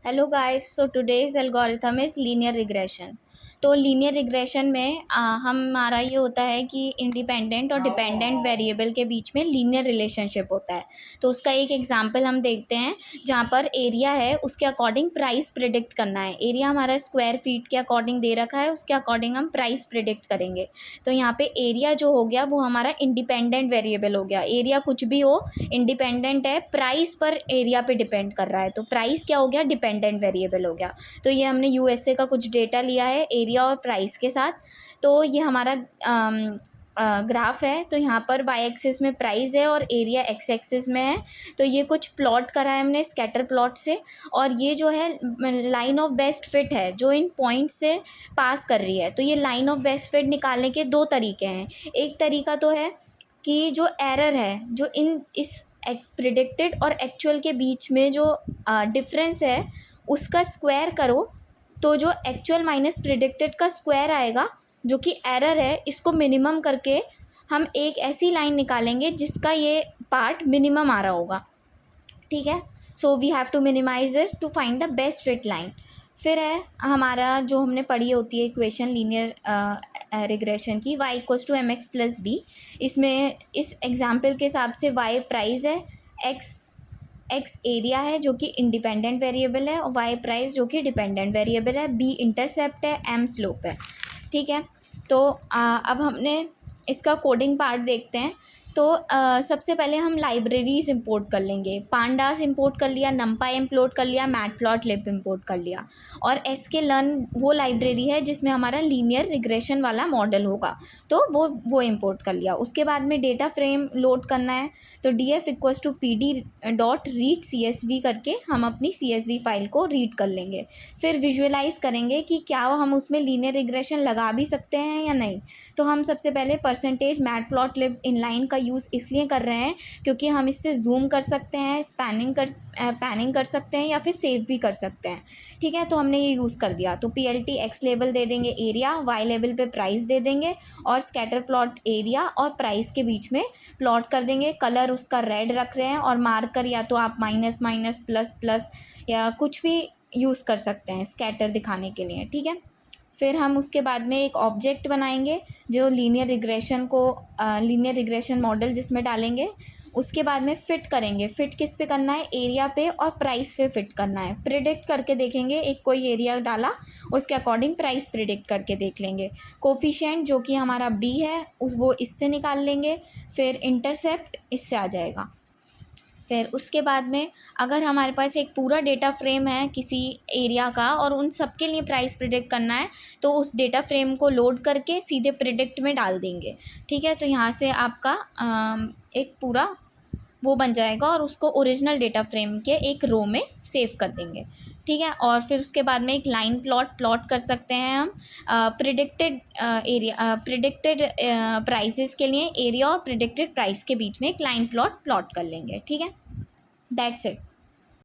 Hello guys, so today's algorithm is linear regression. तो linear regression में हमारा ये होता है कि इंडिपेंडेंट और डिपेंडेंट वेरिएबल के बीच में लीनियर रिलेशनशिप होता है। तो उसका एक एग्जांपल हम देखते हैं जहाँ पर एरिया है, उसके अकॉर्डिंग प्राइस प्रिडिक्ट करना है। एरिया हमारा स्क्वायर फीट के अकॉर्डिंग दे रखा है, उसके अकॉर्डिंग हम प्राइस प्रिडिक्ट करेंगे। तो यहाँ पे एरिया जो हो गया वो हमारा इंडिपेंडेंट वेरिएबल हो गया। एरिया कुछ भी हो, इंडिपेंडेंट है, प्राइस पर एरिया पे डिपेंड कर रहा है। तो प्राइस क्या हो गया? डिपेंडेंट वेरिएबल हो गया। तो ये हमने यूएसए का कुछ डेटा लिया है एरिया और प्राइस के साथ। तो ये हमारा ग्राफ है। तो यहाँ पर वाई एक्सिस में प्राइस है और एरिया एक्स एक्सिस में है। तो ये कुछ प्लॉट करा है हमने स्कैटर प्लॉट से, और ये जो है लाइन ऑफ बेस्ट फिट है जो इन पॉइंट से पास कर रही है। तो ये लाइन ऑफ बेस्ट फिट निकालने के दो तरीके हैं। एक तरीका तो है कि जो एरर है, जो इस प्रिडिक्टेड और एक्चुअल के बीच में जो डिफरेंस है उसका स्क्वायर करो, तो जो एक्चुअल माइनस प्रिडिक्टेड का स्क्वायर आएगा जो कि एरर है, इसको मिनिमम करके हम एक ऐसी लाइन निकालेंगे जिसका ये पार्ट मिनिमम आ रहा होगा। ठीक है, so we have to minimize it to find the best fit line. फिर है हमारा जो हमने पढ़ी होती है इक्वेशन लीनियर रिग्रेशन की, y equals to mx plus b. इसमें इस एग्जाम्पल के हिसाब से y प्राइस है, x एरिया है जो कि इंडिपेंडेंट वेरिएबल है, और y प्राइस जो कि डिपेंडेंट वेरिएबल है, b इंटरसेप्ट है, m स्लोप है। ठीक है, तो अब हमने इसका कोडिंग पार्ट देखते हैं। तो सबसे पहले हम लाइब्रेरीज इंपोर्ट कर लेंगे। पांडास इंपोर्ट कर लिया, नमपाई इंपोर्ट कर लिया, मैटप्लॉटलिब इंपोर्ट कर लिया, और sklearn वो लाइब्रेरी है जिसमें हमारा लीनियर रिग्रेशन वाला मॉडल होगा, तो वो इंपोर्ट कर लिया। उसके बाद में डेटा फ्रेम लोड करना है। तो df इक्वल्स टू pd.read.csv करके हम अपनी CSV फाइल को रीड कर लेंगे। फिर विजुअलाइज करेंगे कि क्या हम उसमें लीनियर रिग्रेशन लगा भी सकते हैं या नहीं। तो हम सबसे पहले परसेंटेज मैटप्लॉटलिब इनलाइन का यूज़ इसलिए कर रहे हैं क्योंकि हम इससे जूम कर सकते हैं, पैनिंग कर सकते हैं, या फिर सेव भी कर सकते हैं। ठीक है, तो हमने ये यूज़ कर दिया। तो PLT एक्स लेवल दे देंगे एरिया, वाई लेवल पे प्राइस दे देंगे, और स्कैटर प्लॉट एरिया और प्राइस के बीच में प्लॉट कर देंगे। कलर उसका रेड रख रहे हैं, और मार्कर या तो आप माइनस माइनस प्लस प्लस या कुछ भी यूज़ कर सकते हैं स्कैटर दिखाने के लिए। ठीक है, फिर हम उसके बाद में एक ऑब्जेक्ट बनाएंगे जो लीनियर रिग्रेशन मॉडल जिसमें डालेंगे। उसके बाद में फ़िट करेंगे। फ़िट किस पे करना है? एरिया पे और प्राइस पे फ़िट करना है। प्रिडिक्ट करके देखेंगे, एक कोई एरिया डाला उसके अकॉर्डिंग प्राइस प्रिडिक्ट करके देख लेंगे। कोफिशिएंट जो कि हमारा b है वो इससे निकाल लेंगे। फिर इंटरसेप्ट इससे आ जाएगा। फिर उसके बाद में अगर हमारे पास एक पूरा डेटा फ्रेम है किसी एरिया का और उन सब के लिए प्राइस प्रिडिक्ट करना है, तो उस डेटा फ्रेम को लोड करके सीधे प्रिडिक्ट में डाल देंगे। ठीक है, तो यहाँ से आपका एक पूरा वो बन जाएगा, और उसको ओरिजिनल डेटा फ्रेम के एक रो में सेव कर देंगे। ठीक है, और फिर उसके बाद में एक लाइन प्लॉट कर सकते हैं हम प्रिडिक्टेड प्राइसेस के लिए। एरिया और प्रिडिक्टेड प्राइस के बीच में एक लाइन प्लॉट कर लेंगे। ठीक है, दैट्स इट।